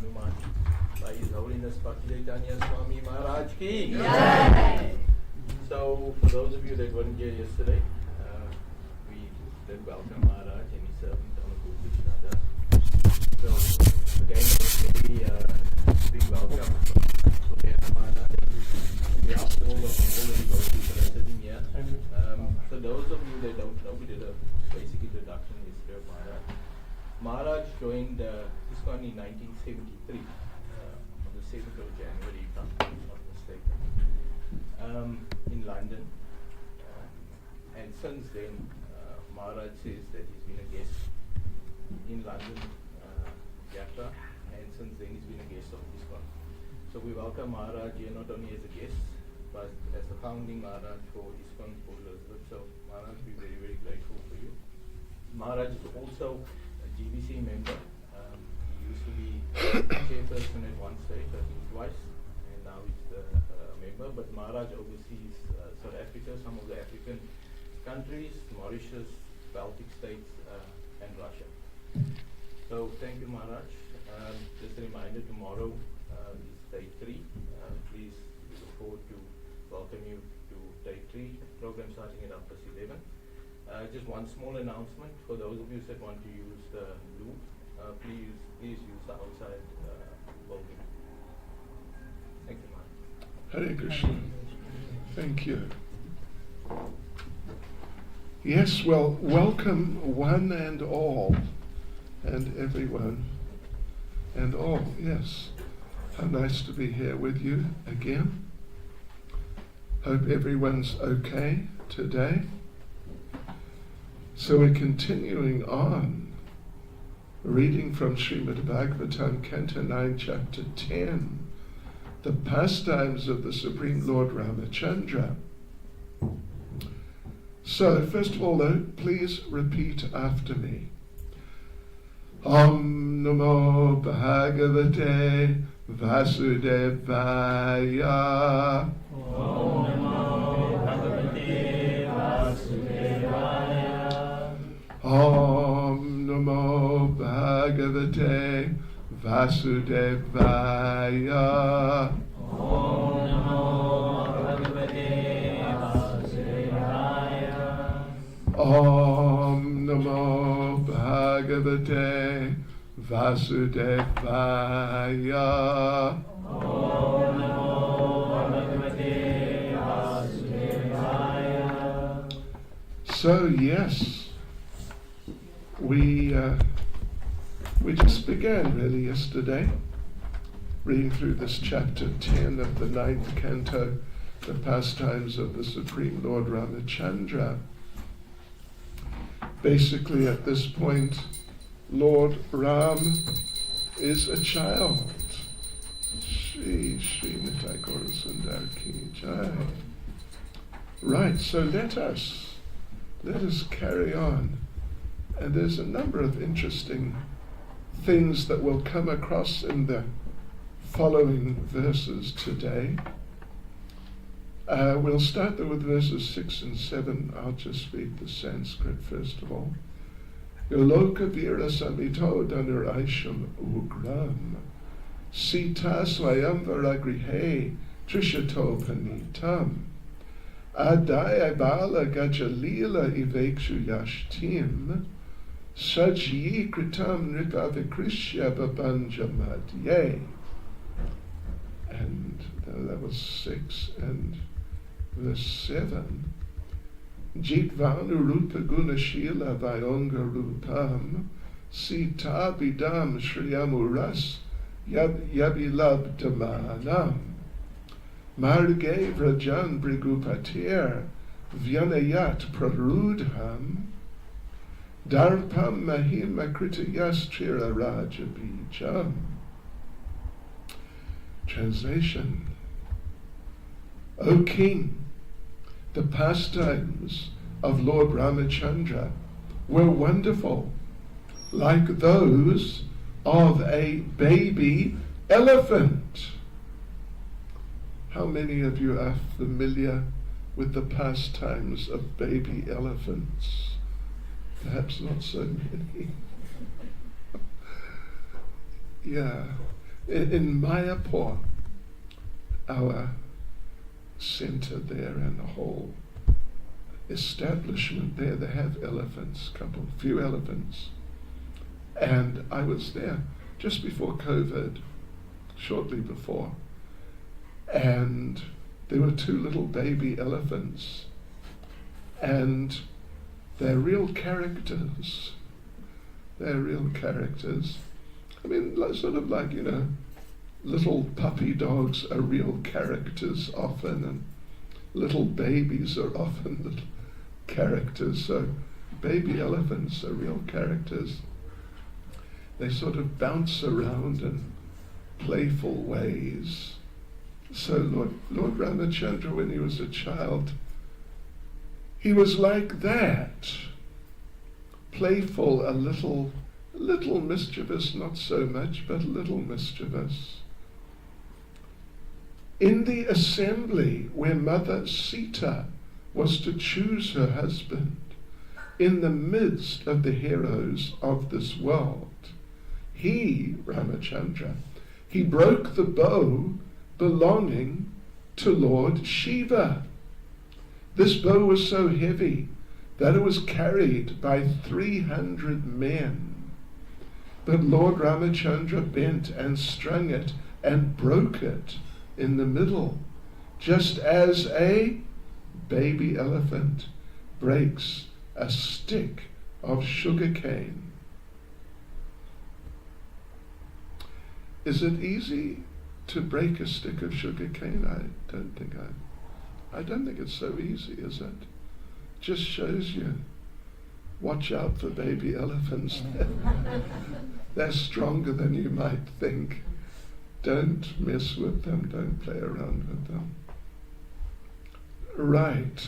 Hanuman by His Holiness Bhaktivedanta Swami Maharaj Ki. Jai. So, for those of you that weren't here yesterday, we did welcome Maharaj and his servant on the Krishna Das. So, again, a very big welcome to Maharaj. We asked all of the devotees that are sitting here. For those of you that don't know, we did a basic introduction yesterday of Maharaj. Maharaj joined Iskcon in 1973, on the 7th of January, if I'm not mistaken, in London. And since then, Maharaj says that he's been a guest in London, Yatra, and since then he's been a guest of Iskcon. So we welcome Maharaj here not only as a guest, but as the founding Maharaj for Iskcon for Elizabeth. So Maharaj, we're very, very grateful for you. Maharaj is also a GBC member. He used to be chairperson at one stage, I think twice, and now he's the member. But Maharaj oversees South Africa, some of the African countries, Mauritius, Baltic states, and Russia. So thank you, Maharaj. Just a reminder, tomorrow is day 3. Please look forward to welcome you to day 3 program starting at 11:30. Just one small announcement for those of you that want to use the loo. Please use the outside building. Thank you, Maharaj. Hare Krishna. Thank you. Yes, well, welcome one and all, and everyone, and all, yes. How nice to be here with you again. Hope everyone's okay today. So we're continuing on, reading from Srimad Bhagavatam, Canto 9, Chapter 10, the pastimes of the Supreme Lord Ramachandra. So, first of all, though, please repeat after me. Om Namo Bhagavate Vasudevaya. Om Namo Bhagavate Vasudevaya. Om Namo Bhagavate Vasudevaya. Om Namo Bhagavate Vasudevaya. Om Namo Bhagavate Vasudevaya. Om Namo Bhagavate Vasudevaya. So yes, we just began really yesterday, reading through this chapter 10 of the 9th canto, the pastimes of the Supreme Lord Ramachandra. Basically, at this point, Lord Ram is a child. Shri Nitai Gaura Sundar Ki Jai. Right, so let us carry on. And there's a number of interesting things that we'll come across in the following verses today. We'll start though with verses 6 and 7. I'll just read the Sanskrit first of all. Yoloka vira samito dhanuraisham ugram sita swayam varagrihe trishato panitam adaya bala gajalila ivekshu yashtim sajyi kritam nripavikrishya babanjamadye. And that was 6, and verse 7. Jitvanu rupa gunashila vayonga rupam sita bidam shriyamuras yabilabdamanam marge vrajan brigupatir vyanayat prarudham darpam mahim akritayas chira rajabijam. Translation. O King, the pastimes of Lord Ramachandra were wonderful, like those of a baby elephant. How many of you are familiar with the pastimes of baby elephants? Perhaps not so many. Yeah. In Mayapur, our center there and the whole establishment there, they have elephants, few elephants. And I was there just before COVID, shortly before, and there were 2 little baby elephants, and they're real characters. They're real characters. I mean, sort of like, little puppy dogs are real characters often, and little babies are often little characters. So baby elephants are real characters. They sort of bounce around in playful ways. So Lord Ramachandra, when he was a child, he was like that. Playful, a little mischievous, not so much, but a little mischievous. In the assembly where Mother Sita was to choose her husband, in the midst of the heroes of this world, he, Ramachandra, he broke the bow belonging to Lord Shiva. This bow was so heavy that it was carried by 300 men. But Lord Ramachandra bent and strung it and broke it in the middle, just as a baby elephant breaks a stick of sugarcane. Is it easy to break a stick of sugarcane? I don't think it's so easy, is it? Just shows you, watch out for baby elephants. They're stronger than you might think. Don't mess with them, don't play around with them. Right.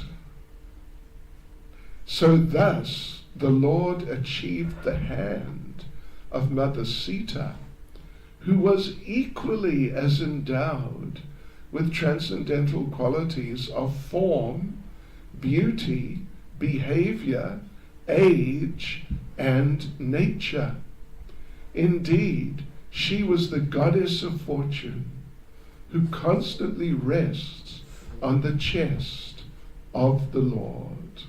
So thus the Lord achieved the hand of Mother Sita, who was equally as endowed with transcendental qualities of form, beauty, behavior, age, and nature. Indeed, she was the goddess of fortune, who constantly rests on the chest of the Lord.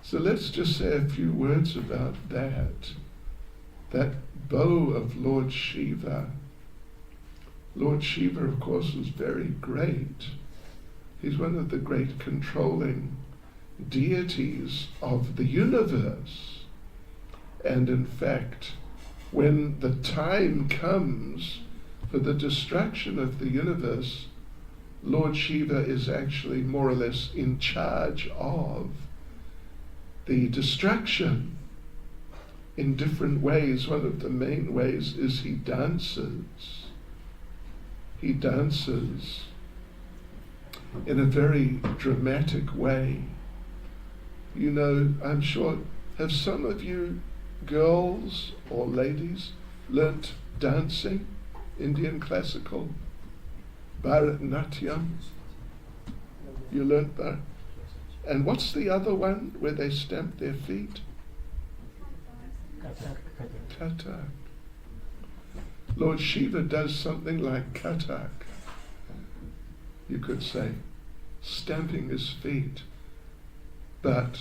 So let's just say a few words about that bow of Lord Shiva. Lord Shiva, of course, was very great. He's one of the great controlling deities of the universe. And in fact, when the time comes for the destruction of the universe, Lord Shiva is actually more or less in charge of the destruction in different ways. One of the main ways is he dances. He dances in a very dramatic way. You know, I'm sure, have some of you girls or ladies learnt dancing, Indian classical, Bharatanatyam? You learnt that? And what's the other one where they stamp their feet? Kathak. Lord Shiva does something like Kathak. You could say, stamping his feet. But,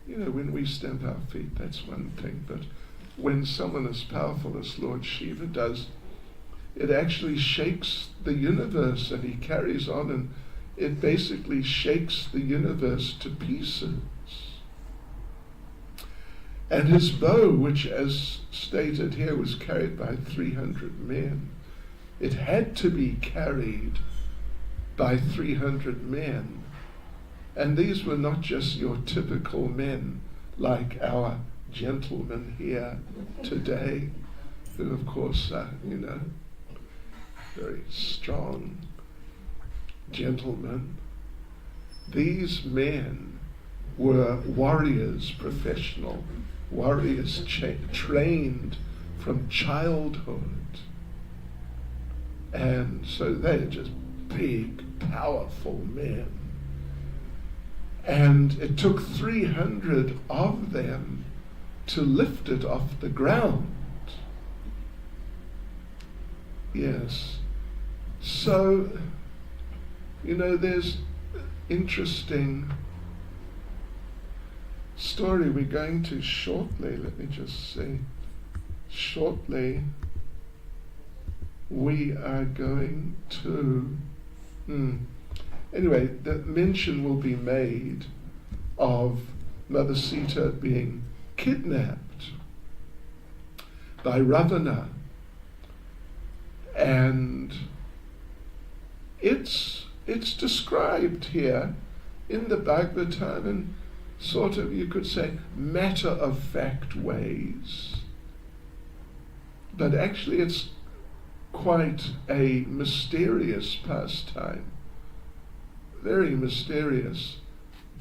you know, when we stamp our feet, that's one thing. But when someone as powerful as Lord Shiva does, it actually shakes the universe, and he carries on, and it basically shakes the universe to pieces. And his bow, which, as stated here, was carried by 300 men, it had to be carried by 300 men. And these were not just your typical men like our gentlemen here today, who of course are, you know, very strong gentlemen. These men were warriors, professional warriors, trained from childhood. And so they're just big, powerful men. And it took 300 of them to lift it off the ground. Yes. So, there's interesting story we're going to shortly. Let me just say, shortly we are going to anyway, the mention will be made of Mother Sita being kidnapped by Ravana, and it's described here in the Bhagavatam in sort of, you could say, matter-of-fact ways. But actually it's quite a mysterious pastime. Very mysterious,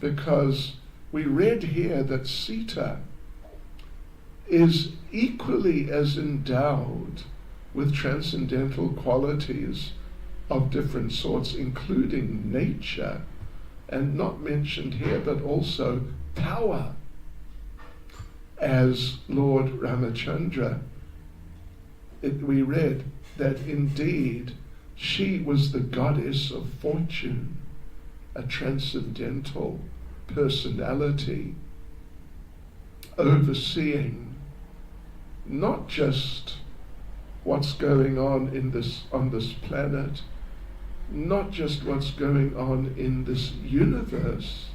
because we read here that Sita is equally as endowed with transcendental qualities of different sorts, including nature, and not mentioned here, but also power, as Lord Ramachandra. We read that indeed she was the goddess of fortune, a transcendental personality, overseeing not just what's going on on this planet, not just what's going on in this universe,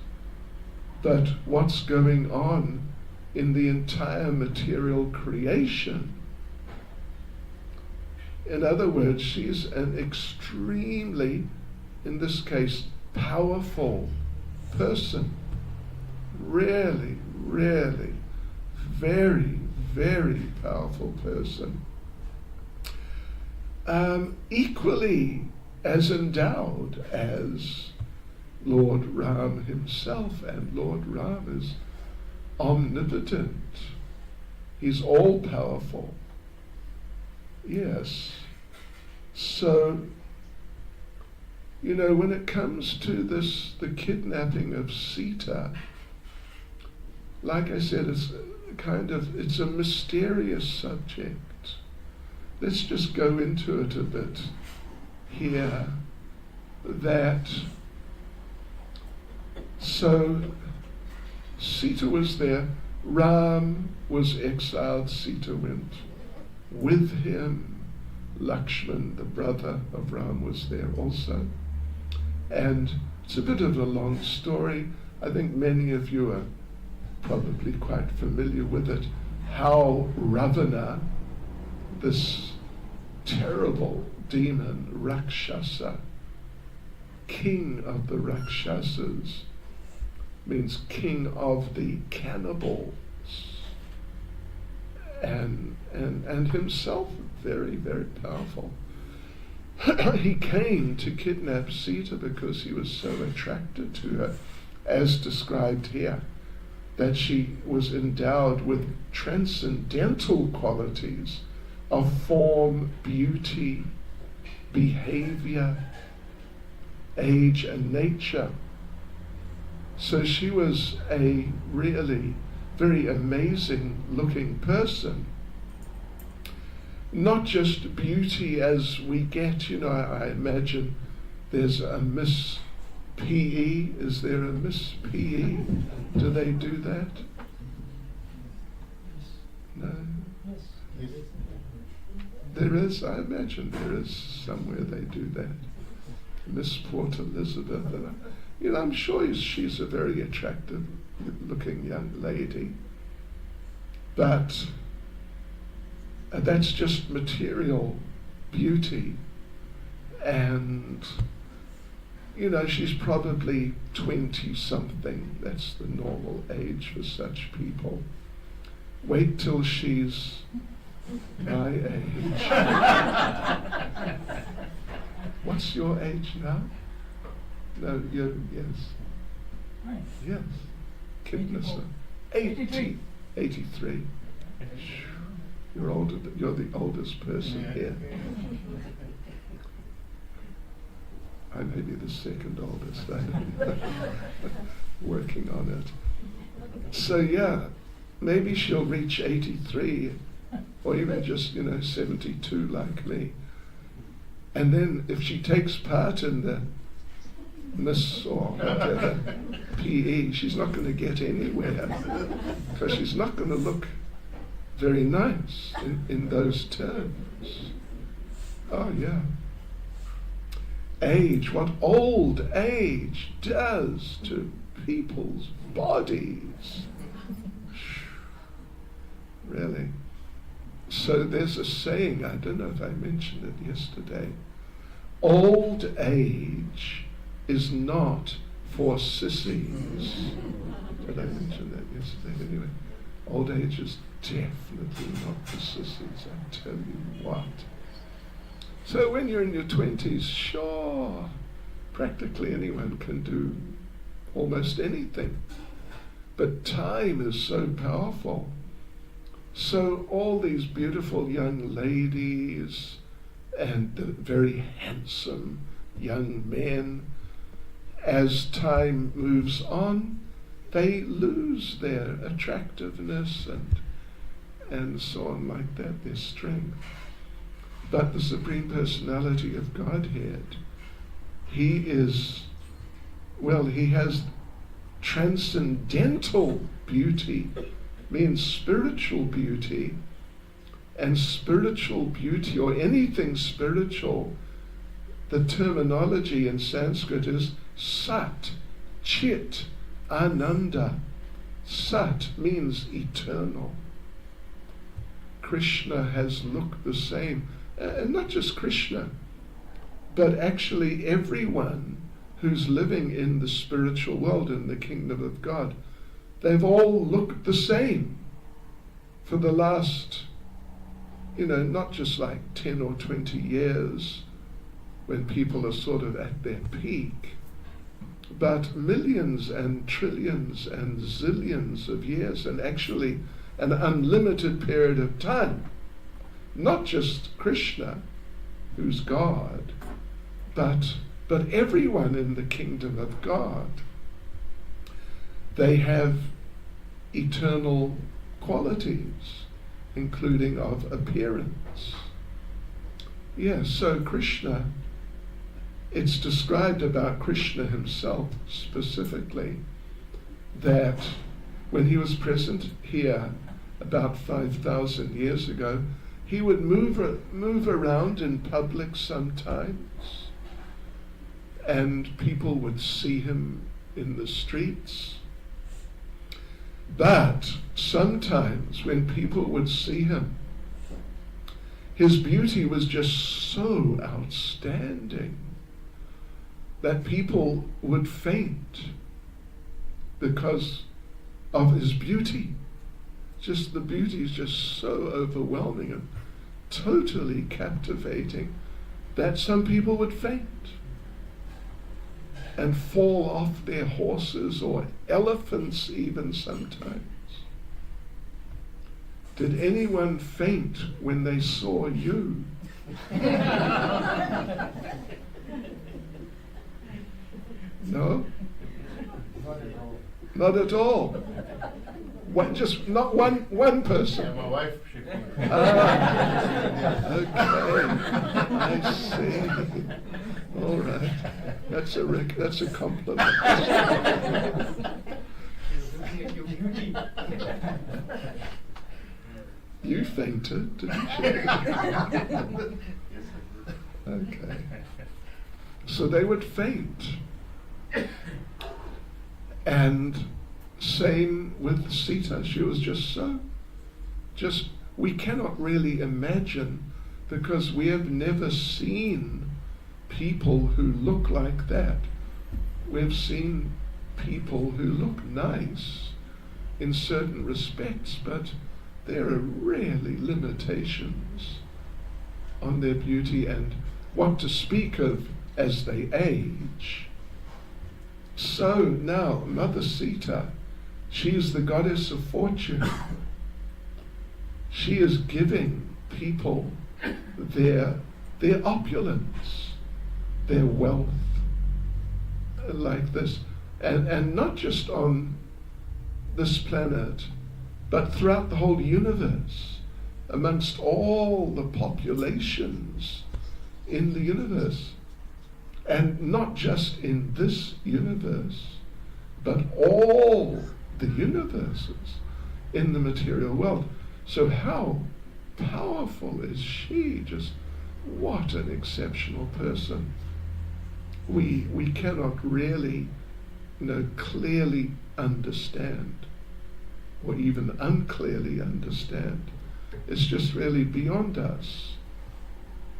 but what's going on in the entire material creation. In other words, she's an extremely, in this case, powerful person. Really, really, very, very powerful person. Equally as endowed as Lord Ram himself, and Lord Ram is omnipotent. He's all-powerful. Yes. So, when it comes to the kidnapping of Sita, like I said, it's a mysterious subject. Let's just go into it a bit here. So Sita was there, Ram was exiled, Sita went with him. Lakshman, the brother of Ram, was there also. And it's a bit of a long story. I think many of you are probably quite familiar with it, how Ravana, this terrible demon, Rakshasa, king of the Rakshasas, means king of the cannibals, and himself very, very powerful. He came to kidnap Sita because he was so attracted to her, as described here, that she was endowed with transcendental qualities of form, beauty, behavior, age, and nature. So she was a really very amazing looking person. Not just beauty as we get, I imagine there's a Miss PE. Is there a Miss PE? Do they do that? No? There is, I imagine there is somewhere they do that. Miss Port Elizabeth. I'm sure she's a very attractive looking young lady. But that's just material beauty. And, she's probably 20-something. That's the normal age for such people. Wait till she's my age. What's your age now? No, yes. Yes. Goodness. 83. You're older. You're the oldest person here. I may be the second oldest. Working on it. So maybe she'll reach 83, or even just 72 like me. And then if she takes part in the Miss or whatever PE, she's not going to get anywhere because she's not going to look very nice in those terms. Oh yeah. Age, what old age does to people's bodies. Really. So there's a saying, I don't know if I mentioned it yesterday, old age is not for sissies. Did I mention that yesterday? Anyway, old age is definitely not for sissies, I tell you what. So when you're in your 20s, sure, practically anyone can do almost anything. But time is so powerful. So all these beautiful young ladies and the very handsome young men, as time moves on, they lose their attractiveness and so on like that, their strength. But the Supreme Personality of Godhead, he has transcendental beauty, means spiritual beauty, and spiritual beauty, or anything spiritual, the terminology in Sanskrit is Sat, Chit, Ananda. Sat means eternal. Krishna has looked the same. And not just Krishna, but actually everyone who's living in the spiritual world, in the kingdom of God, they've all looked the same for the last, not just like 10 or 20 years when people are sort of at their peak, but millions and trillions and zillions of years, and actually an unlimited period of time. Not just Krishna, who's God, but everyone in the kingdom of God. They have eternal qualities, including of appearance. Yes, so Krishna, it's described about Krishna himself specifically that when he was present here about 5,000 years ago, he would move around in public sometimes, and people would see him in the streets. But sometimes when people would see him, his beauty was just so outstanding that people would faint because of his beauty. Just the beauty is just so overwhelming and totally captivating that some people would faint and fall off their horses, or elephants even sometimes. Did anyone faint when they saw you? No? Not at all. Just not one person. Yeah, my wife, she Okay, I see. All right, that's a compliment. You fainted, didn't you? Okay. So they would faint. And same with Sita. She was just we cannot really imagine, because we have never seen people who look like that. We've seen people who look nice in certain respects, but there are really limitations on their beauty, and what to speak of as they age. So now, Mother Sita, she is the goddess of fortune. She is giving people their opulence, their wealth, like this. And not just on this planet, but throughout the whole universe, amongst all the populations in the universe. And not just in this universe, but all the universes in the material world. So how powerful is she? Just what an exceptional person. We cannot really, clearly understand, or even unclearly understand. It's just really beyond us,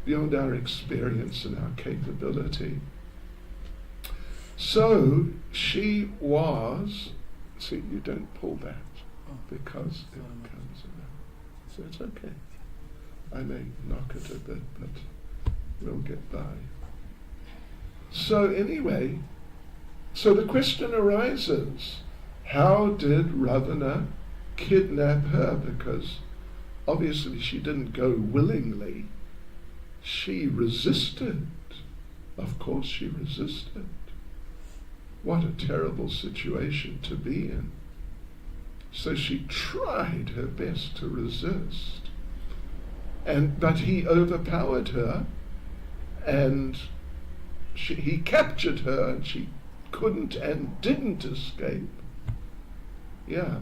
beyond our experience and our capability. So she was, see, you don't pull that because it comes around. So it's okay. I may knock it a bit, but we'll get by. So anyway, so the question arises, how did Ravana kidnap her? Because obviously she didn't go willingly. She resisted. Of course she resisted. What a terrible situation to be in. So she tried her best to resist. But he overpowered her, and he captured her, and she couldn't and didn't escape. Yeah.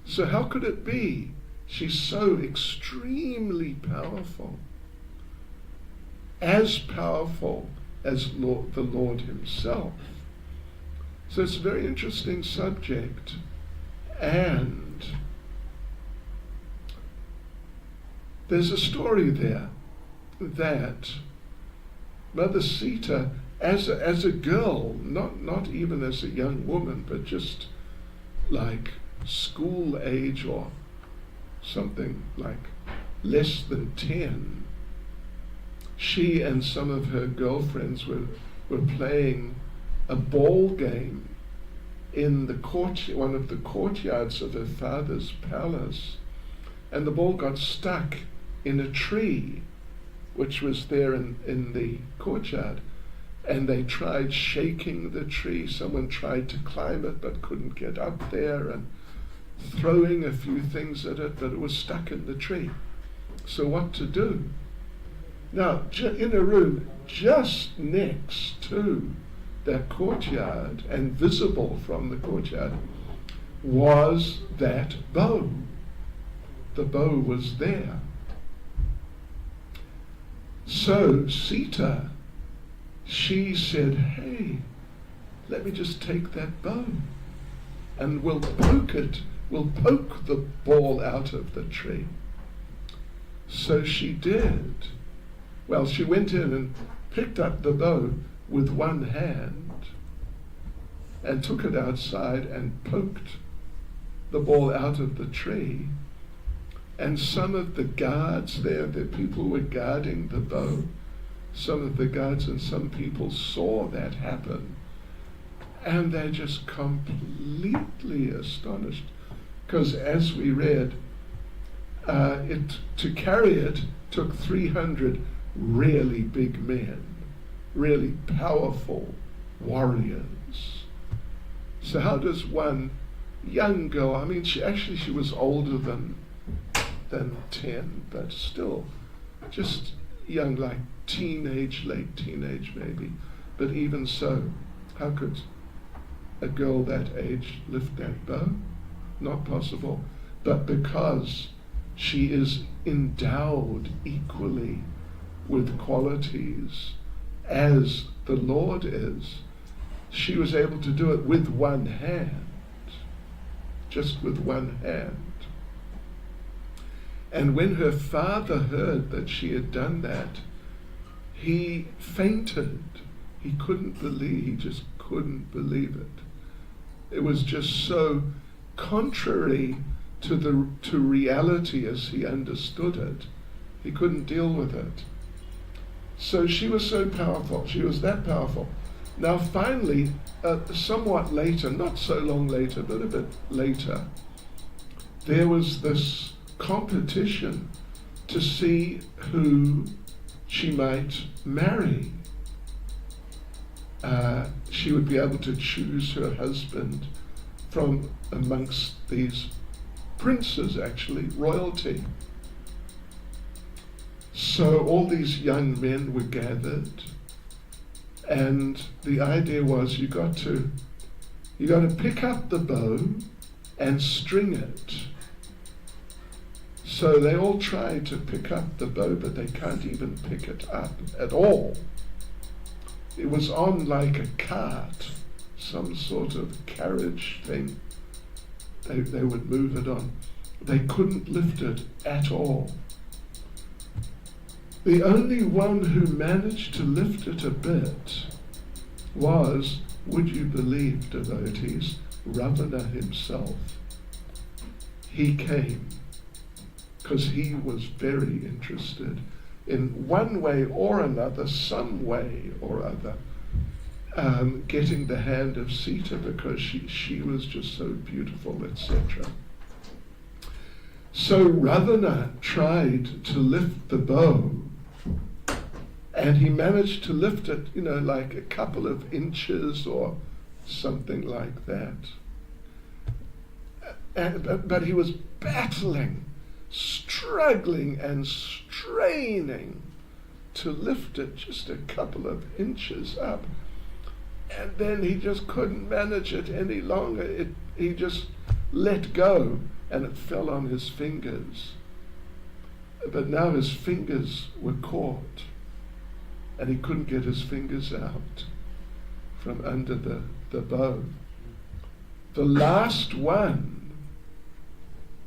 So how could it be? She's so extremely powerful. As powerful as the Lord himself. So it's a very interesting subject. And there's a story there that Mother Sita, as a girl, not even as a young woman, but just like school age or something like less than 10, she and some of her girlfriends were playing a ball game in one of the courtyards of her father's palace, and the ball got stuck in a tree which was there in the courtyard, and they tried shaking the tree. Someone tried to climb it but couldn't get up there, and throwing a few things at it, but it was stuck in the tree. So what to do? Now, in a room just next to that courtyard and visible from the courtyard was that bow. The bow was there. So Sita, she said, hey, let me just take that bow and we'll poke the ball out of the tree. So she did. Well, she went in and picked up the bow with one hand and took it outside and poked the ball out of the tree. And some of the guards there, the people who were guarding the bow, some of the guards and some people saw that happen, and they're just completely astonished. Because as we read, to carry it took 300 really big men, really powerful warriors. So how does one young girl, I mean, she was older than 10, but still just young, like teenage, late teenage maybe. But even so, how could a girl that age lift that bow? Not possible. But because she is endowed equally with qualities as the Lord is, she was able to do it with one hand, just with one hand. And when her father heard that she had done that, he fainted. He just couldn't believe it. It was just so contrary to reality as he understood it. He couldn't deal with it. So she was so powerful. She was that powerful. Now finally, somewhat later, not so long later, but a bit later, there was this competition to see who she might marry. She would be able to choose her husband from amongst these princes, actually, royalty. So all these young men were gathered, and the idea was you got to pick up the bow and string it. So they all try to pick up the bow, but they can't even pick it up at all. It was on like a cart, some sort of carriage thing. They would move it on. They couldn't lift it at all. The only one who managed to lift it a bit was, would you believe, devotees, Ravana himself. He came because he was very interested in one way or another, some way or other, getting the hand of Sita, because she was just so beautiful, etc. So Ravana tried to lift the bow, and he managed to lift it, like a couple of inches or something like that. But he was battling, struggling and straining to lift it just a couple of inches up. And then he just couldn't manage it any longer. He just let go, and it fell on his fingers. But now his fingers were caught, and he couldn't get his fingers out from under the bow. The last one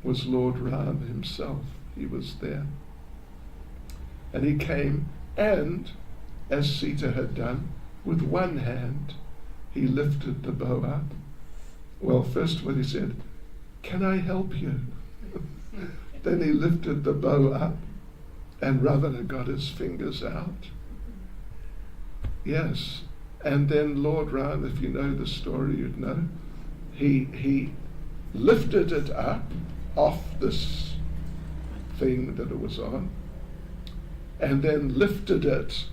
was Lord Ram himself. He was there. And he came, and as Sita had done, with one hand, he lifted the bow up. Well, first of all he said, "Can I help you?" Then he lifted the bow up, and Ravana got his fingers out. Yes. And then Lord Ram, if you know the story, you'd know, he lifted it up off this thing that it was on, and then lifted it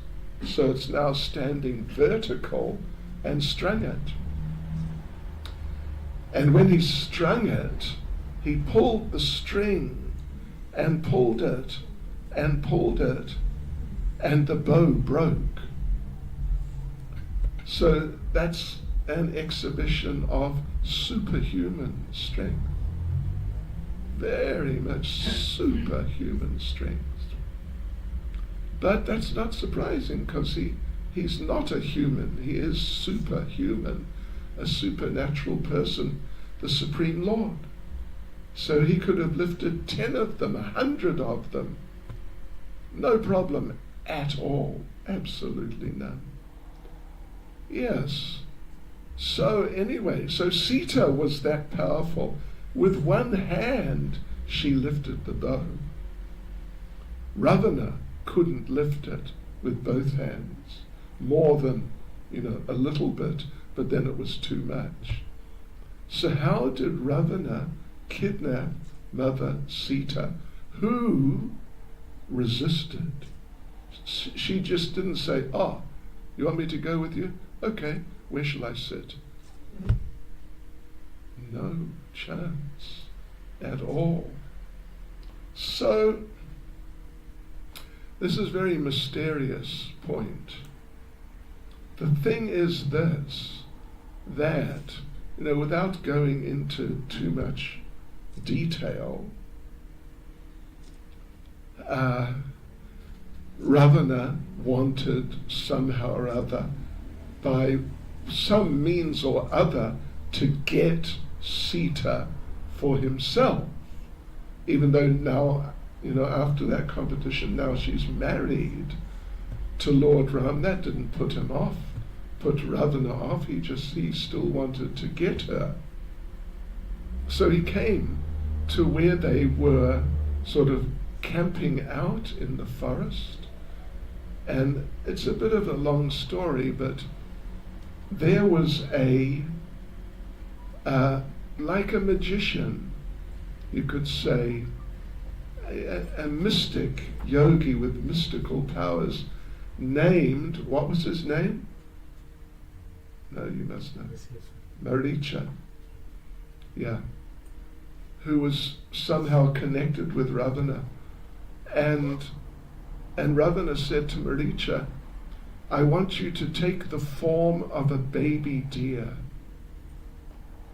so it's now standing vertical, and strung it. And when he strung it, he pulled the string and pulled it and pulled it, and the bow broke. So that's an exhibition of superhuman strength. Very much superhuman strength. But that's not surprising, because he's not a human. He is superhuman, a supernatural person, the Supreme Lord. So he could have lifted 10 of them, 100 of them. No problem at all. Absolutely none. Yes. So anyway, so Sita was that powerful. With one hand, she lifted the bow. Ravana couldn't lift it with both hands, more than, a little bit, but then it was too much. So how did Ravana kidnap Mother Sita, who resisted? She just didn't say, "Oh, you want me to go with you? Okay, where shall I sit?" No chance at all. So this is a very mysterious point. The thing is this, that, without going into too much detail, Ravana wanted somehow or other, by some means or other, to get Sita for himself, even though now, after that competition, now she's married to Lord Ram. That didn't put Ravana off. He still wanted to get her. So he came to where they were sort of camping out in the forest. And it's a bit of a long story, but there was like a magician, you could say, a mystic yogi with mystical powers named, what was his name? No, you must know. Maricha. Yeah. Who was somehow connected with Ravana. And And Ravana said to Maricha, I want you to take the form of a baby deer,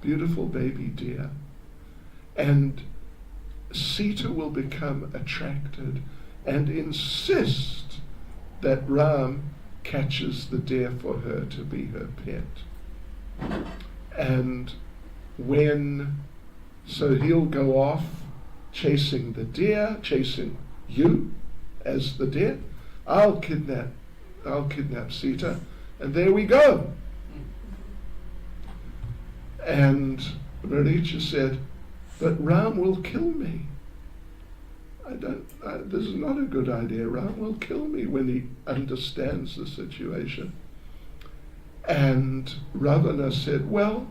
beautiful baby deer, and Sita will become attracted and insist that Ram catches the deer for her to be her pet. And so he'll go off chasing the deer, chasing you as the deer. I'll kidnap Sita, and there we go. And Maricha said, but Ram will kill me. This is not a good idea. Ram will kill me when he understands the situation. And Ravana said, well,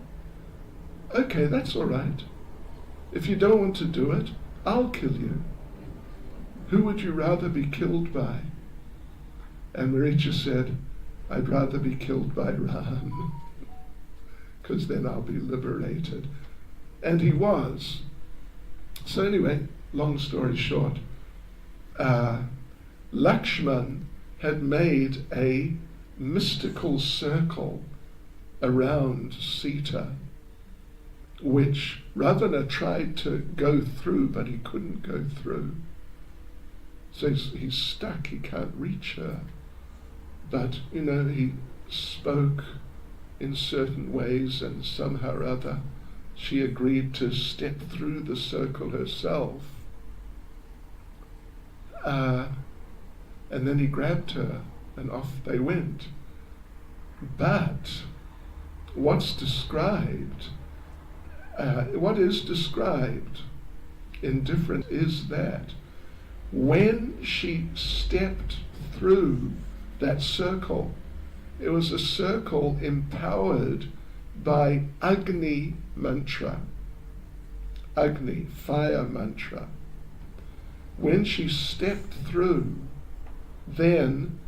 okay, that's all right. If you don't want to do it, I'll kill you. Who would you rather be killed by? And Maricha said, I'd rather be killed by Ram, because then I'll be liberated. And he was. So anyway, long story short, Lakshman had made a mystical circle around Sita, which Ravana tried to go through, but he couldn't go through. So he's stuck, he can't reach her. But, he spoke in certain ways, and somehow or other she agreed to step through the circle herself. And then he grabbed her, and off they went. But what is described in different is that when she stepped through that circle, it was a circle empowered by Agni mantra. Agni, fire mantra. When she stepped through, then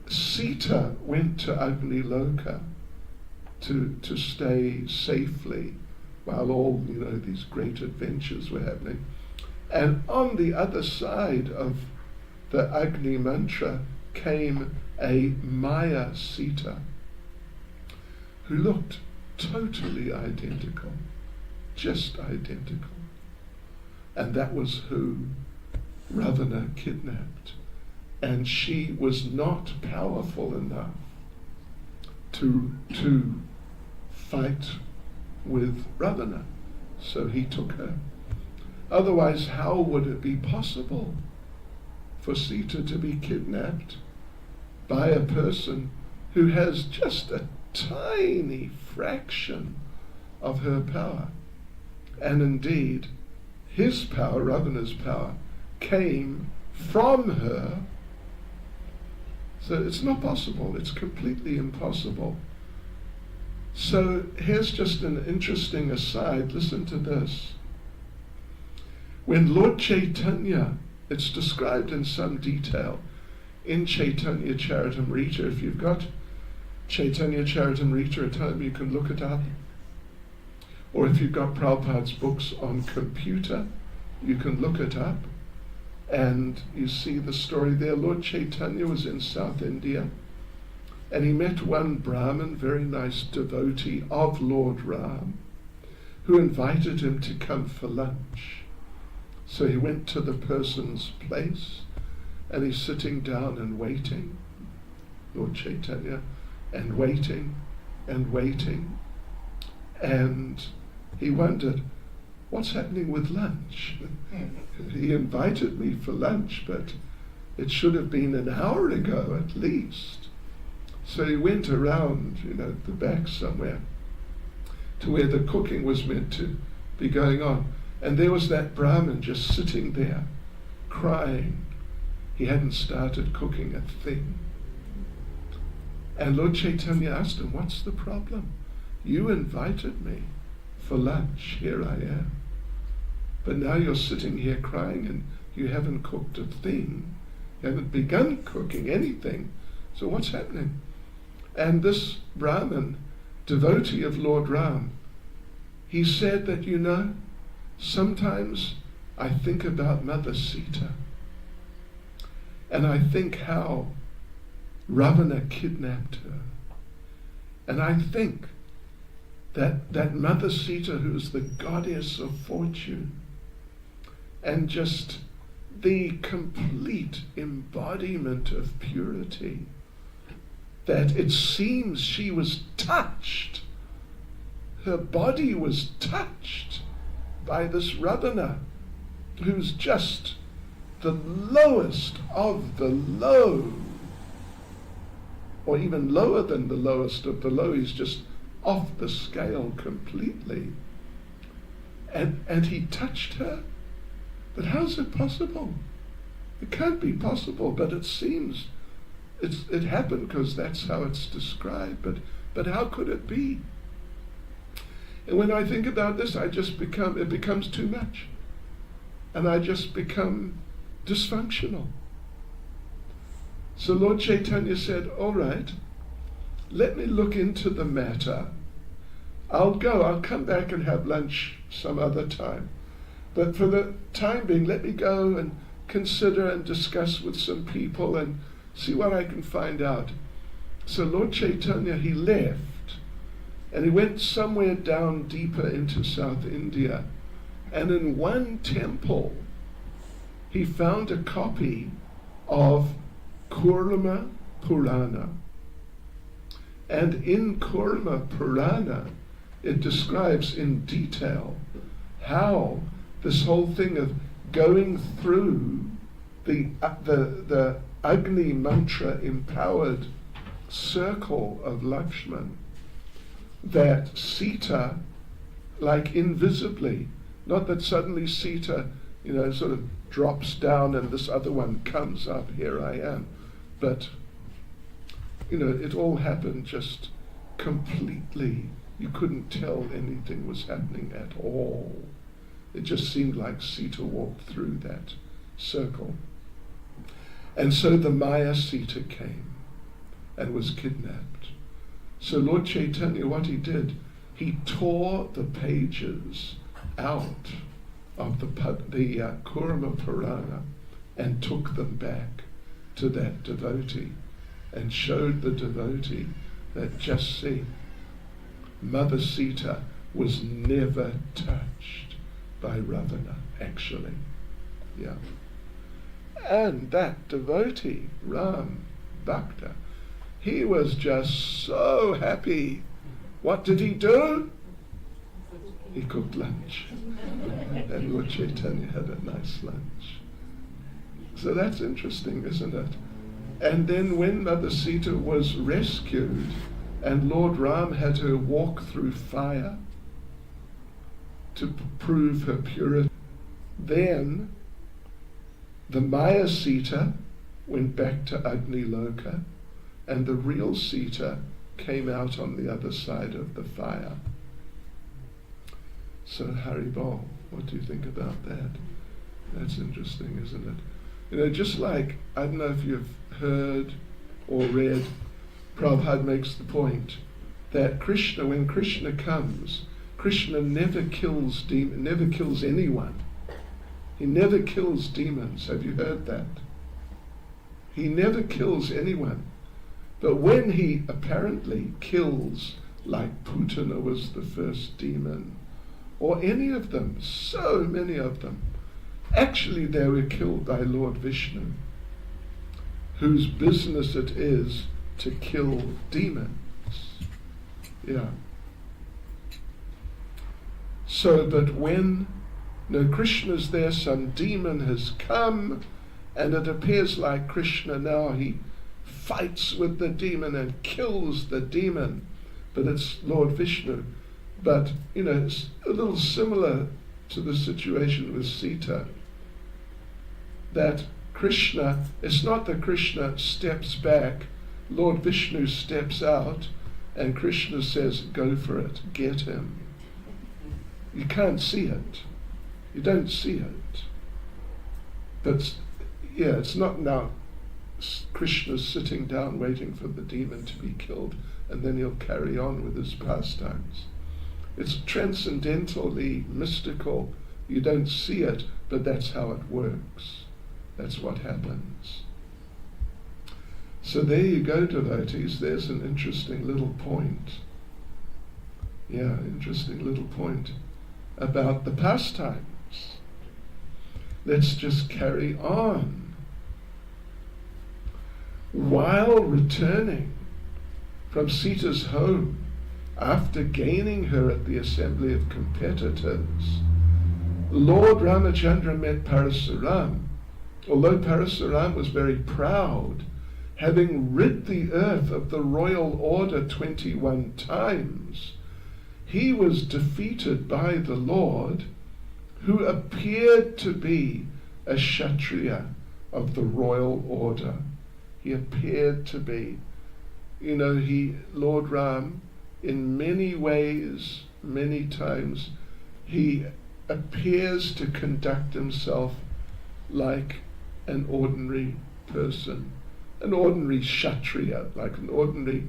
Sita went to Agni Loka to stay safely while all, these great adventures were happening. And on the other side of the Agni mantra came a Maya Sita who looked totally identical, just identical. And that was who Ravana kidnapped. And she was not powerful enough to fight with Ravana, so he took her. Otherwise, how would it be possible for Sita to be kidnapped by a person who has just a tiny fraction of her power? And indeed, his power, Ravana's power, came from her. So it's not possible. It's completely impossible. So here's just an interesting aside. Listen to this. When Lord Chaitanya, it's described in some detail in Chaitanya Charitamrita. If you've got Chaitanya Charitamrita at home, you can look it up. Or if you've got Prabhupada's books on computer, you can look it up. And you see the story there. Lord Chaitanya was in South India, and he met one Brahmin, very nice devotee of Lord Ram, who invited him to come for lunch. So he went to the person's place, and he's sitting down and waiting, Lord Chaitanya, and waiting and waiting. And he wondered, what's happening with lunch? He invited me for lunch, but it should have been an hour ago at least. So he went around, the back somewhere, to where the cooking was meant to be going on. And there was that Brahmin just sitting there, crying. He hadn't started cooking a thing. And Lord Chaitanya asked him, what's the problem? You invited me for lunch, here I am. But now you're sitting here crying and you haven't cooked a thing. You haven't begun cooking anything. So what's happening? And this Brahmin, devotee of Lord Ram, he said that, sometimes I think about Mother Sita. And I think how Ravana kidnapped her. And I think that Mother Sita, who is the goddess of fortune, and just the complete embodiment of purity, that it seems she was touched. Her body was touched by this Ravana, who's just the lowest of the low, or even lower than the lowest of the low. He's just off the scale completely. And he touched her. But how's it possible? It can't be possible, but it seems it happened because that's how it's described. But how could it be? And when I think about this, it becomes too much. And I just become dysfunctional. So Lord Chaitanya said, all right, let me look into the matter. I'll come back and have lunch some other time. But for the time being, let me go and consider and discuss with some people and see what I can find out. So Lord Chaitanya, he left, and he went somewhere down deeper into South India. And in one temple, he found a copy of Kurma Purana. And in Kurma Purana, it describes in detail how this whole thing of going through the Agni mantra empowered circle of Lakshman, that Sita, like invisibly, not that suddenly Sita, sort of drops down and this other one comes up, here I am, but it all happened just completely. You couldn't tell anything was happening at all. It just seemed like Sita walked through that circle. And so the Maya Sita came and was kidnapped. So Lord Chaitanya, what he did, he tore the pages out of the Kurma Purana and took them back to that devotee and showed the devotee that, just see, Mother Sita was never touched by Ravana, actually. Yeah. And that devotee, Ram Bhakta, he was just so happy. What did he do? He cooked lunch. And Lord Chaitanya had a nice lunch. So that's interesting, isn't it? And then when Mother Sita was rescued and Lord Ram had her walk through fire to prove her purity, then the Maya Sita went back to Agni Loka and the real Sita came out on the other side of the fire. So Haribol, what do you think about that? That's interesting, isn't it? Just like, I don't know if you've heard or read, Prabhupada makes the point that Krishna, when Krishna comes, Krishna never kills anyone. He never kills demons. Have you heard that? He never kills anyone. But when he apparently kills, like Putana was the first demon, or any of them, so many of them, actually they were killed by Lord Vishnu, whose business it is to kill demons. Yeah. So, but when Krishna's there, some demon has come, and it appears like Krishna now, he fights with the demon and kills the demon, but it's Lord Vishnu. But, it's a little similar to the situation with Sita, that Krishna, it's not that Krishna steps back, Lord Vishnu steps out, and Krishna says, go for it, get him. You can't see it. You don't see it. But, it's not now Krishna's sitting down waiting for the demon to be killed, and then he'll carry on with his pastimes. It's transcendentally mystical. You don't see it, but that's how it works. That's what happens. So there you go, devotees. There's an interesting little point. Yeah, interesting little point about the pastimes. Let's just carry on. While returning from Sita's home, after gaining her at the assembly of competitors, Lord Ramachandra met Parasuram. Although Parasuram was very proud, having rid the earth of the royal order 21 times, he was defeated by the Lord, who appeared to be a Kshatriya of the royal order. He appeared to be. You know, Lord Ram, in many ways, many times, he appears to conduct himself like an ordinary person, an ordinary Kshatriya, like an ordinary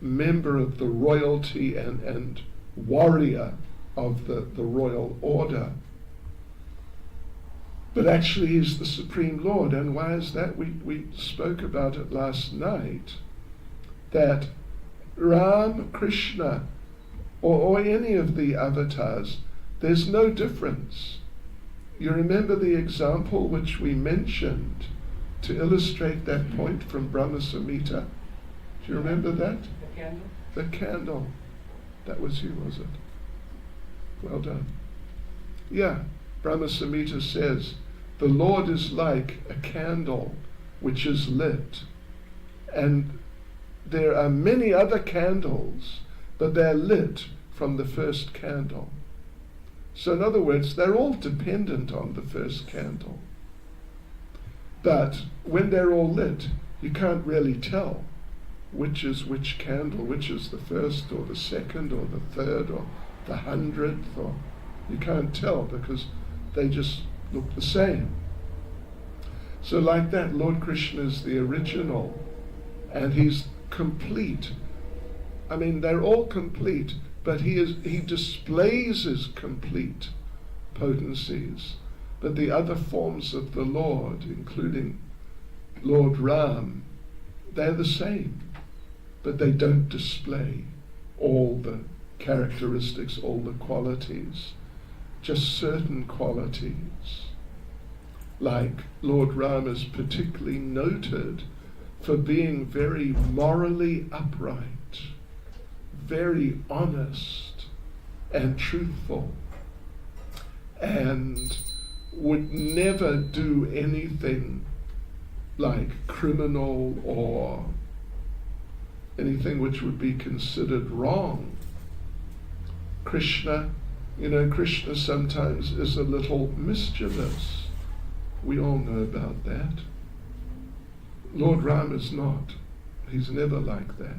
member of the royalty and warrior of the royal order. But actually he's the Supreme Lord. And why is that? We spoke about it last night, that Ram, Krishna, or any of the avatars, there's no difference. You remember the example which we mentioned to illustrate that point from Brahma Samhita? Do you remember that? The candle? The candle. That was you, was it? Well done. Yeah, Brahma Samhita says, the Lord is like a candle which is lit. And there are many other candles, but they're lit from the first candle. So in other words, they're all dependent on the first candle. But when they're all lit, you can't really tell which is which candle, which is the first or the second or the third or the 100th, or you can't tell because they just look the same. So like that, Lord Krishna is the original, and he's complete. I mean, they're all complete, but he displays his complete potencies. But the other forms of the Lord, including Lord Ram, they're the same, but they don't display all the characteristics, all the qualities, just certain qualities. Like Lord Ram is particularly noted for being very morally upright, very honest and truthful, and would never do anything like criminal or anything which would be considered wrong. Krishna, Krishna sometimes is a little mischievous. We all know about that. Lord Ram is not. He's never like that.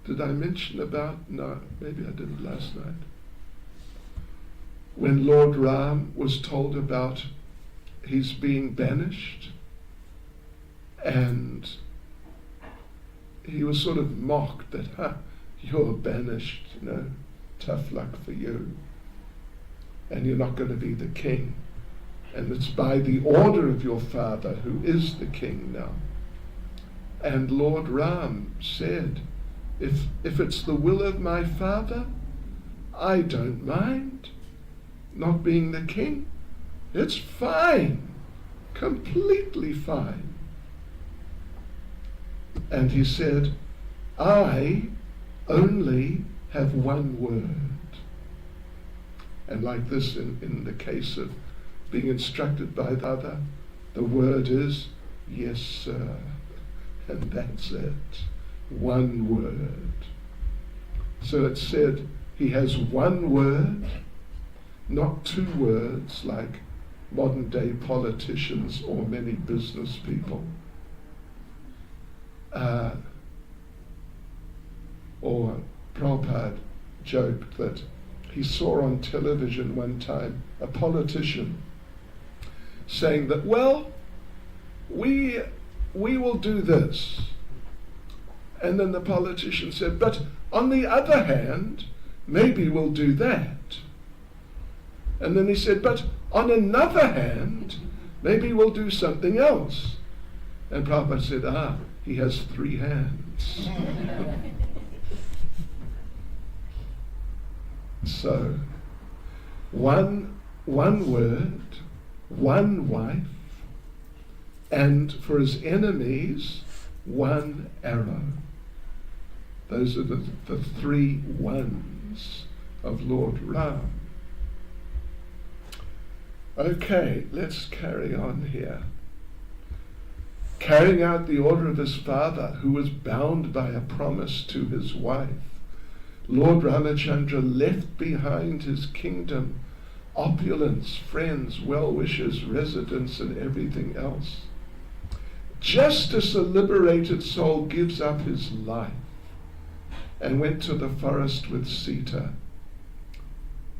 Did I mention about, no, maybe I didn't last night, when Lord Ram was told about his being banished, and he was sort of mocked that, you're banished, tough luck for you, and you're not going to be the king, and it's by the order of your father, who is the king now. And Lord Ram said, if it's the will of my father, I don't mind not being the king. It's fine, completely fine. And he said, I only have one word. And like this, in the case of being instructed by the other, the word is, yes, sir. And that's it. One word. So it said he has one word, not two words like modern day politicians or many business people. Or Prabhupada joked that he saw on television one time a politician saying that, well, we will do this. And then the politician said, but on the other hand, maybe we'll do that. And then he said, but on another hand, maybe we'll do something else. And Prabhupada said, he has 3 hands. So, one word, one wife, and for his enemies, 1 arrow. Those are the 3 ones of Lord Ram. Okay, let's carry on here. Carrying out the order of his father, who was bound by a promise to his wife, Lord Ramachandra left behind his kingdom, opulence, friends, well-wishers, residents, and everything else. Just as a liberated soul gives up his life and went to the forest with Sita,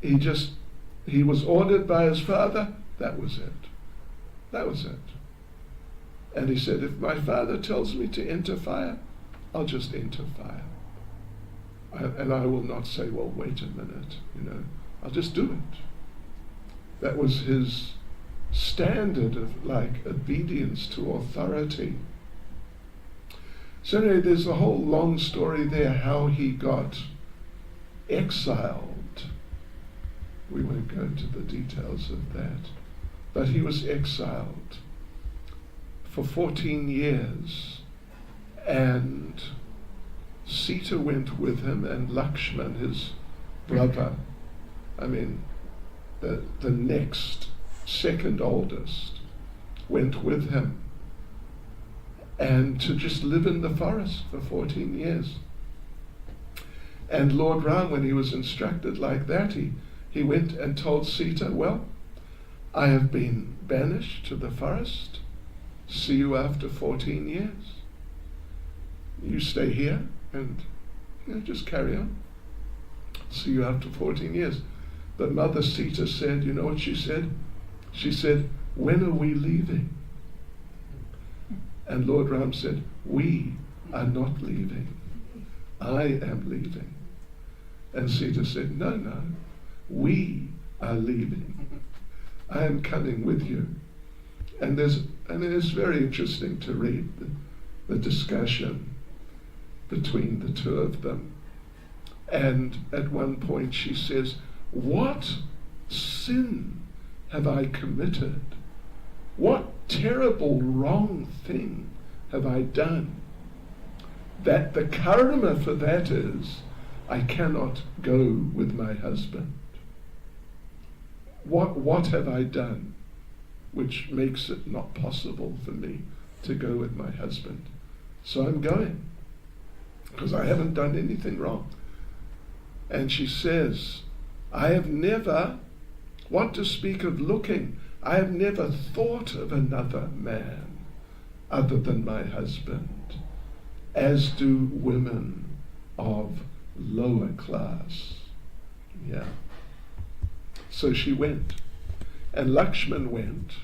he was ordered by his father. That was it. That was it. And he said, if my father tells me to enter fire, I'll just enter fire. And I will not say, well, wait a minute, I'll just do it. That was his standard of obedience to authority. So anyway, there's a whole long story there how he got exiled. We won't go into the details of that. But he was exiled for 14 years. And Sita went with him, and Lakshman, his brother, the next, second oldest, went with him. And to just live in the forest for 14 years. And Lord Ram, when he was instructed like that, he went and told Sita, well, I have been banished to the forest. See you after 14 years. You stay here and just carry on. See you after 14 years. But Mother Sita said, you know what she said? She said, when are we leaving? And Lord Ram said, we are not leaving. I am leaving. And Sita said, no, we are leaving. I am coming with you. And it's very interesting to read the discussion between the two of them. And at one point she says, what sin have I committed? What terrible wrong thing have I done? That the karma for that is, I cannot go with my husband. What have I done which makes it not possible for me to go with my husband? So I'm going, because I haven't done anything wrong. And she says, I have never, what to speak of looking, I have never thought of another man other than my husband, as do women of lower class. Yeah. So she went, and Lakshman went.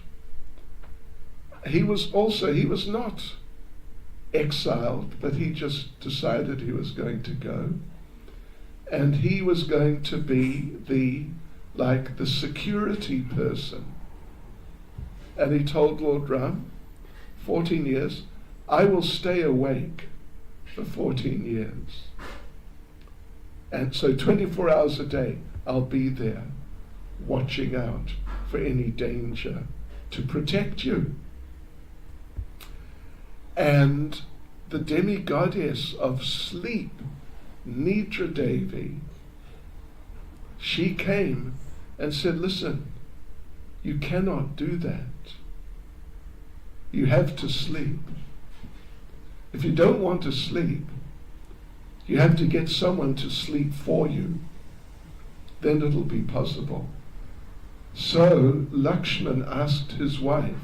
He was not exiled, but he just decided he was going to go. And he was going to be the security person. And he told Lord Ram, 14 years, I will stay awake for 14 years. And so 24 hours a day, I'll be there, watching out for any danger to protect you. And the demigoddess of sleep, Nidra Devi, she came and said, listen, you cannot do that. You have to sleep. If you don't want to sleep, you have to get someone to sleep for you. Then it'll be possible. So Lakshman asked his wife,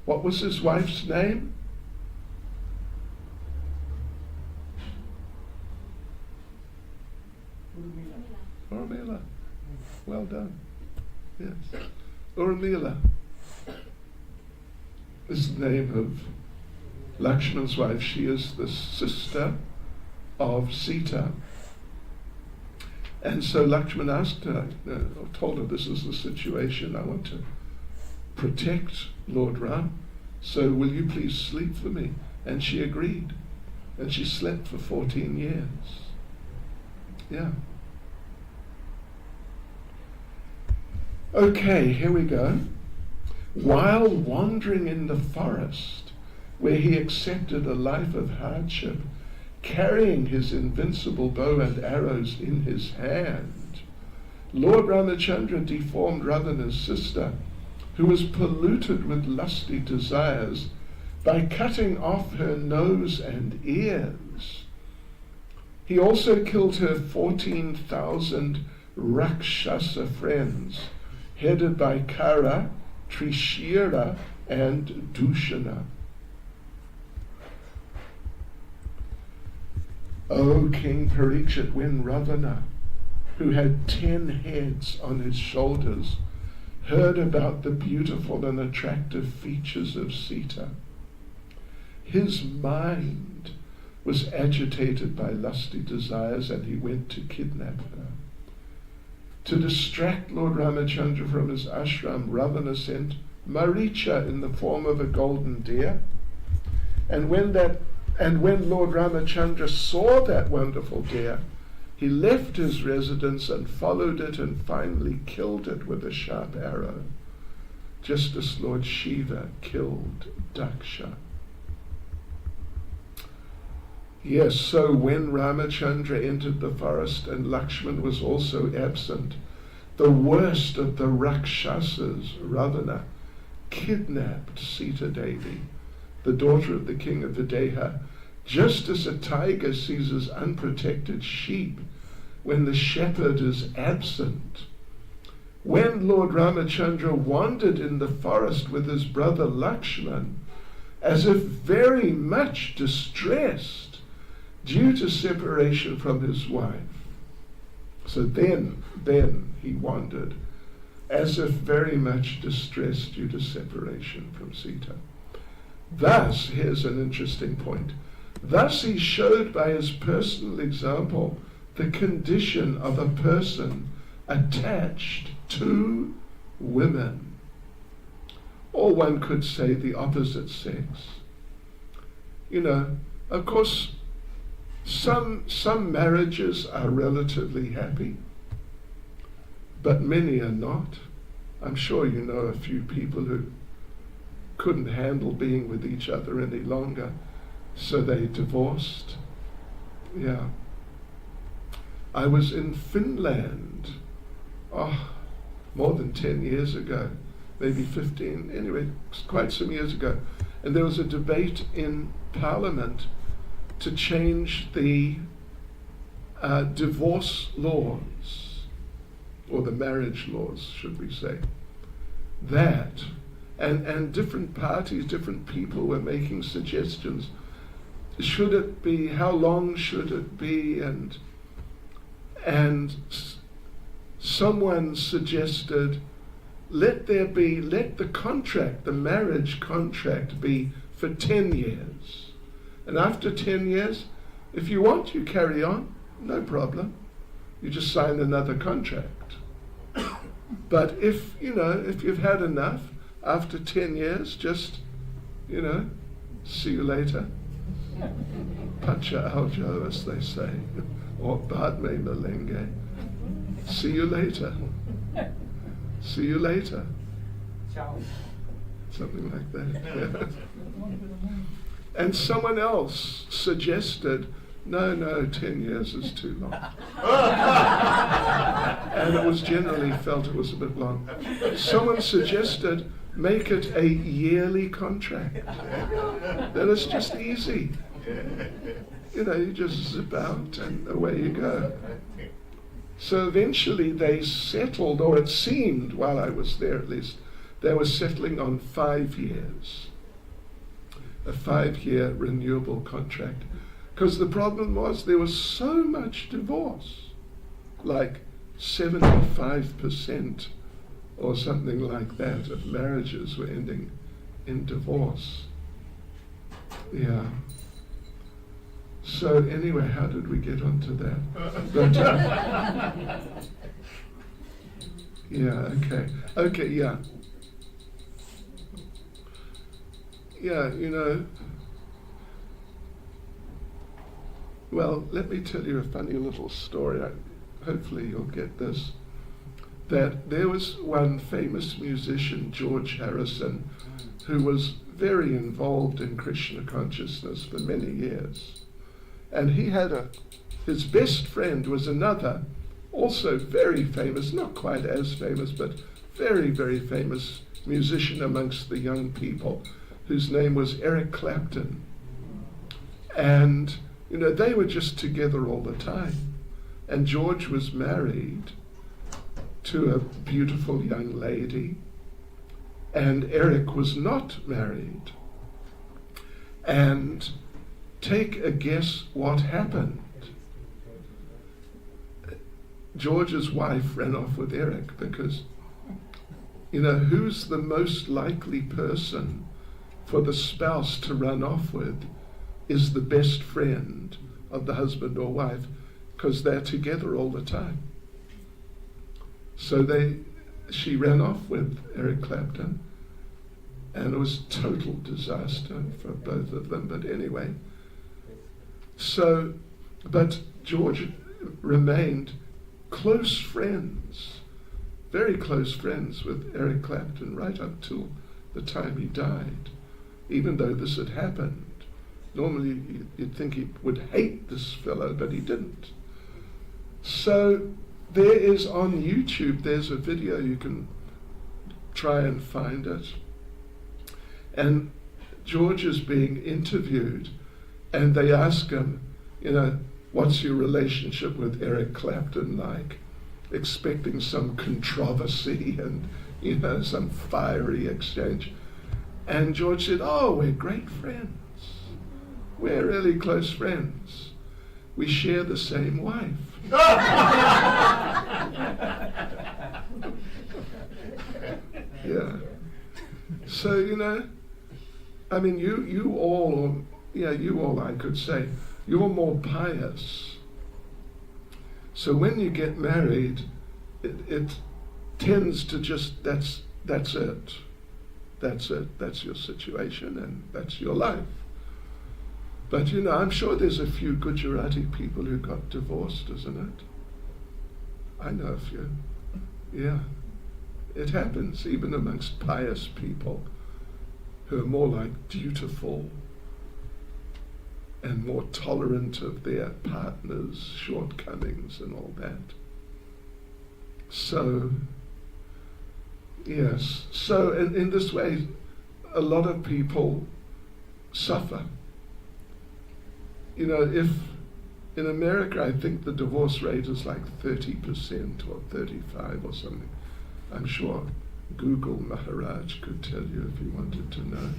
what was his wife's name? Urmila. Well done. Yes. Urmila is the name of Lakshman's wife. She is the sister of Sita. And so Lakshman asked her, told her this is the situation, I want to protect Lord Ram. So will you please sleep for me? And she agreed. And she slept for 14 years. Yeah. Okay, here we go. While wandering in the forest, where he accepted a life of hardship, carrying his invincible bow and arrows in his hand, Lord Ramachandra deformed Ravana's sister, who was polluted with lusty desires, by cutting off her nose and ears. He also killed her 14,000 Rakshasa friends, headed by Kara, Trishira, and Dushana. O King Parikshit, when Ravana, who had 10 heads on his shoulders, heard about the beautiful and attractive features of Sita, his mind was agitated by lusty desires, and he went to kidnap her. To distract Lord Ramachandra from his ashram, Ravana sent Maricha in the form of a golden deer. And when Lord Ramachandra saw that wonderful deer, he left his residence and followed it and finally killed it with a sharp arrow, just as Lord Shiva killed Daksha. Yes, so when Ramachandra entered the forest and Lakshman was also absent, the worst of the Rakshasas, Ravana, kidnapped Sita Devi, the daughter of the king of Videha, just as a tiger seizes unprotected sheep when the shepherd is absent. When Lord Ramachandra wandered in the forest with his brother Lakshman, as if very much distressed due to separation from his wife. So then he wandered, as if very much distressed due to separation from Sita. Thus, here's an interesting point, thus he showed by his personal example the condition of a person attached to women, or one could say the opposite sex. You know, of course, some marriages are relatively happy, but many are not. I'm sure you know a few people who couldn't handle being with each other any longer, so they divorced. Yeah. I was in Finland, more than 10 years ago, maybe 15, anyway, quite some years ago, and there was a debate in Parliament to change the divorce laws, or the marriage laws, should we say. That, and different parties, different people were making suggestions. Should it be, how long should it be, and someone suggested, let the contract, the marriage contract, be for 10 years. And after 10 years, if you want, you carry on, no problem. You just sign another contract. But if you've had enough, after 10 years, just, see you later. Pacha aljo, as they say, or badme malenge. See you later. See you later. Ciao. Something like that. Yeah. And someone else suggested, no, 10 years is too long. And it was generally felt it was a bit long. Someone suggested, make it a yearly contract. Then it's just easy. You just zip out and away you go. So eventually they settled, or it seemed, while I was there at least, they were settling on 5 years. A 5-year renewable contract. Because the problem was there was so much divorce, like 75% or something like that of marriages were ending in divorce. Yeah. So anyway, how did we get onto that? But, yeah, okay, yeah. yeah, well, let me tell you a funny little story. Hopefully you'll get this. That there was one famous musician, George Harrison, who was very involved in Krishna consciousness for many years. And he had his best friend was another, also very famous, not quite as famous, but very, very famous musician amongst the young people, whose name was Eric Clapton. And, they were just together all the time. And George was married to a beautiful young lady, and Eric was not married. And take a guess what happened. George's wife ran off with Eric because, who's the most likely person for the spouse to run off with is the best friend of the husband or wife, because they're together all the time. So she ran off with Eric Clapton, and it was total disaster for both of them. But anyway, but George remained close friends, very close friends with Eric Clapton right up till the time he died, even though this had happened. Normally you'd think he would hate this fellow, but he didn't. So there is on YouTube, there's a video, you can try and find it. And George is being interviewed, and they ask him, what's your relationship with Eric Clapton like? Expecting some controversy and, some fiery exchange. And George said, we're great friends. We're really close friends. We share the same wife. Yeah. So, you all, I could say, you're more pious. So when you get married, it tends to just, that's it. That's it. That's your situation and that's your life. But, I'm sure there's a few Gujarati people who got divorced, isn't it? I know a few. Yeah. It happens even amongst pious people who are more like dutiful and more tolerant of their partner's shortcomings and all that. So, yes. So in this way, a lot of people suffer. If in America, I think the divorce rate is like 30% or 35 or something. I'm sure Google Maharaj could tell you if you wanted to know.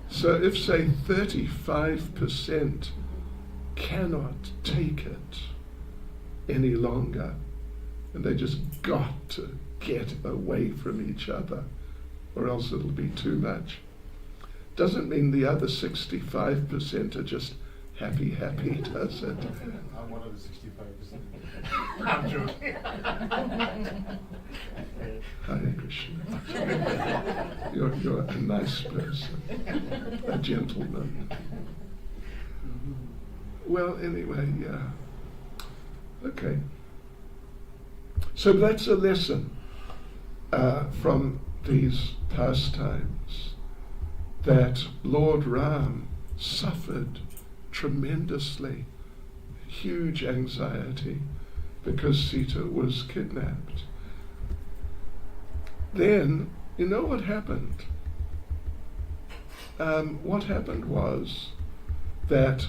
So if, say, 35% cannot take it any longer, and they just got to get away from each other, or else it'll be too much, doesn't mean the other 65% are just happy, does it? I'm one of the 65%. I'm joking. Hare Krishna. You're a nice person, a gentleman. Well, anyway, yeah. Okay. So that's a lesson from these pastimes, that Lord Ram suffered tremendously, huge anxiety, because Sita was kidnapped. Then, you know what happened? What happened was that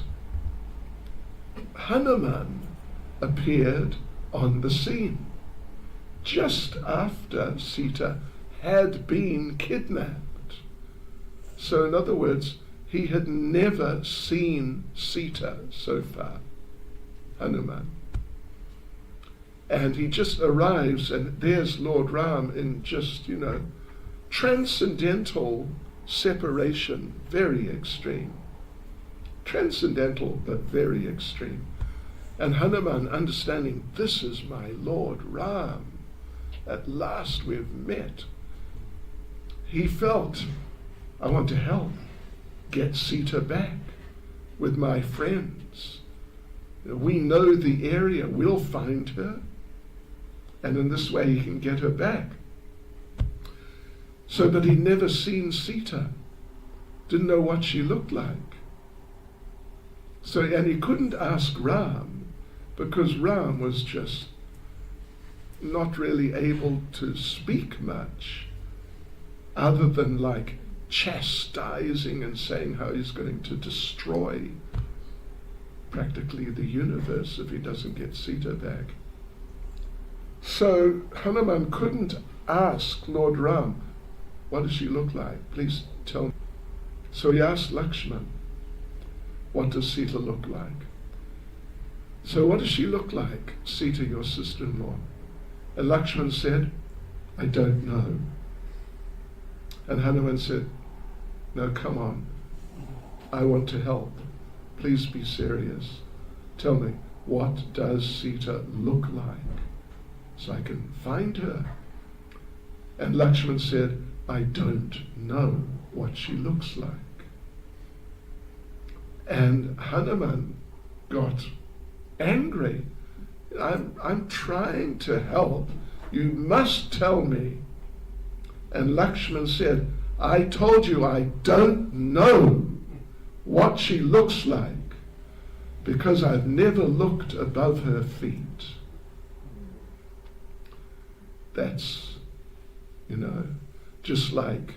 Hanuman appeared on the scene just after Sita had been kidnapped. So in other words, he had never seen Sita so far, Hanuman. And he just arrives, and there's Lord Ram in just, transcendental separation, very extreme. Transcendental, but very extreme. And Hanuman, understanding, this is my Lord Ram, at last we've met. He felt I want to help get Sita back with my friends. We know the area, we'll find her, and in this way he can get her back. So, but he'd never seen Sita, didn't know what she looked like. So, and he couldn't ask Ram, because Ram was just not really able to speak much, other than like chastising and saying how he's going to destroy practically the universe if he doesn't get Sita back. So Hanuman couldn't ask Lord Ram, what does she look like? Please tell me. So he asked Lakshman, what does Sita look like? So what does she look like, Sita, your sister-in-law? And Lakshman said, I don't know. And Hanuman said, no, come on. I want to help. Please be serious. Tell me, what does Sita look like? So I can find her. And Lakshman said, I don't know what she looks like. And Hanuman got angry. I'm trying to help. You must tell me. And Lakshman said, I told you I don't know what she looks like because I've never looked above her feet. That's, just like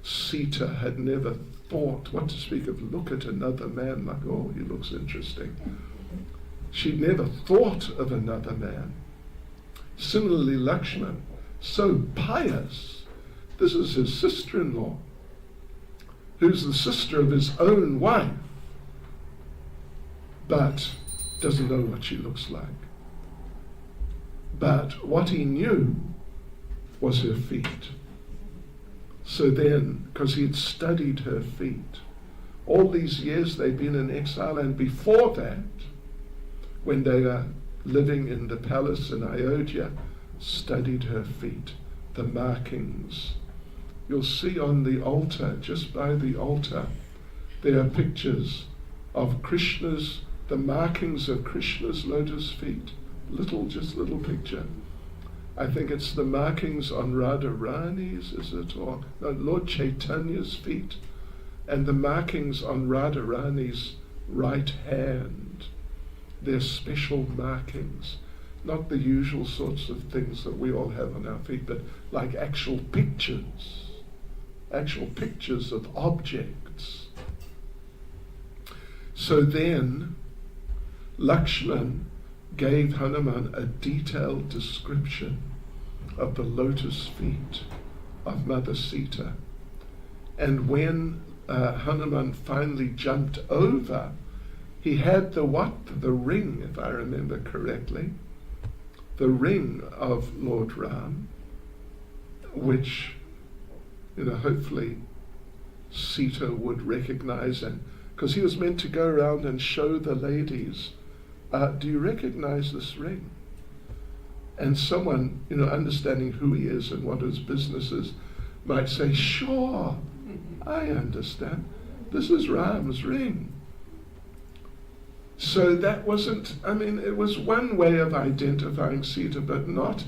Sita had never thought, what to speak of, look at another man like, oh, he looks interesting. She'd never thought of another man. Similarly, Lakshman, so pious. This is his sister-in-law, who's the sister of his own wife, but doesn't know what she looks like. But what he knew was her feet. So then, because he'd studied her feet, all these years they'd been in exile, and before that, when they were living in the palace in Ayodhya, studied her feet, the markings. You'll see on the altar, just by the altar, there are pictures of Krishna's, the markings of Krishna's lotus feet. Just little picture. I think it's the markings on Radharani's, is it? Or no, Lord Chaitanya's feet, and the markings on Radharani's right hand. They're special markings, not the usual sorts of things that we all have on our feet, but like actual pictures of objects. So then, Lakshman gave Hanuman a detailed description of the lotus feet of Mother Sita. And when Hanuman finally jumped over, he had the ring, if I remember correctly, the ring of Lord Ram, which, hopefully Sita would recognize, and because he was meant to go around and show the ladies, do you recognize this ring? And someone, understanding who he is and what his business is, might say, sure, I understand. This is Ram's ring. So that wasn't, it was one way of identifying Sita, but not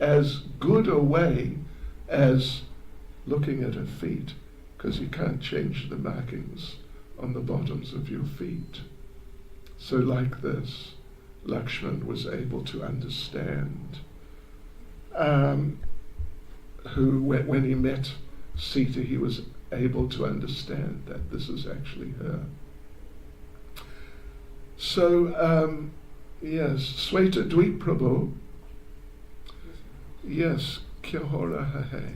as good a way as looking at her feet, because you can't change the markings on the bottoms of your feet. So like this, Lakshman was able to understand when he met Sita, he was able to understand that this is actually her. So, yes, Sweta Dweep Prabhu, yes, Kya ho raha hai?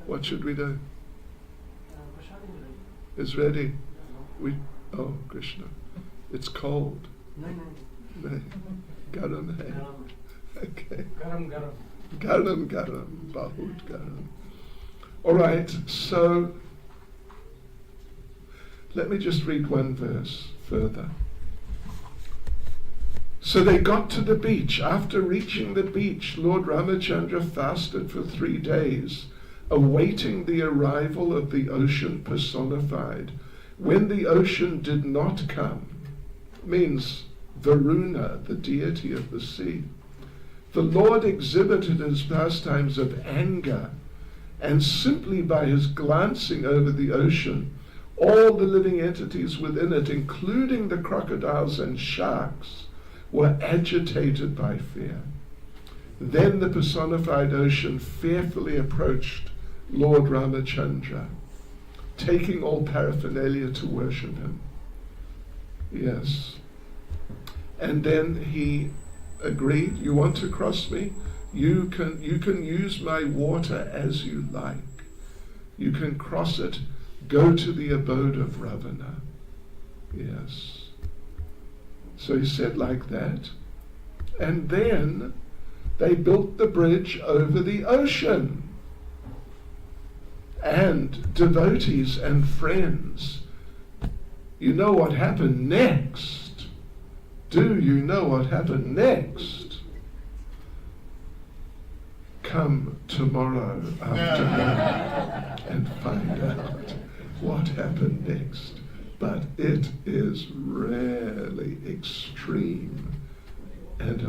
What should we do? It's ready. Oh, Krishna, it's cold. No. Garam hai. Okay. Garam, bahut garam. All right, so let me just read one verse further. So they got to the beach. After reaching the beach, Lord Ramachandra fasted for 3 days, awaiting the arrival of the ocean personified. When the ocean did not come, means Varuna, the deity of the sea, the Lord exhibited his pastimes of anger, and simply by his glancing over the ocean, all the living entities within it, including the crocodiles and sharks, were agitated by fear. Then the personified ocean fearfully approached Lord Ramachandra, taking all paraphernalia to worship him. Yes. And then he agreed, you want to cross me? You can use my water as you like. You can cross it. Go to the abode of Ravana. Yes. So he said like that. And then they built the bridge over the ocean. And devotees and friends, you know what happened next? Do you know what happened next? Come tomorrow afternoon and find out what happened next. But it is really extreme and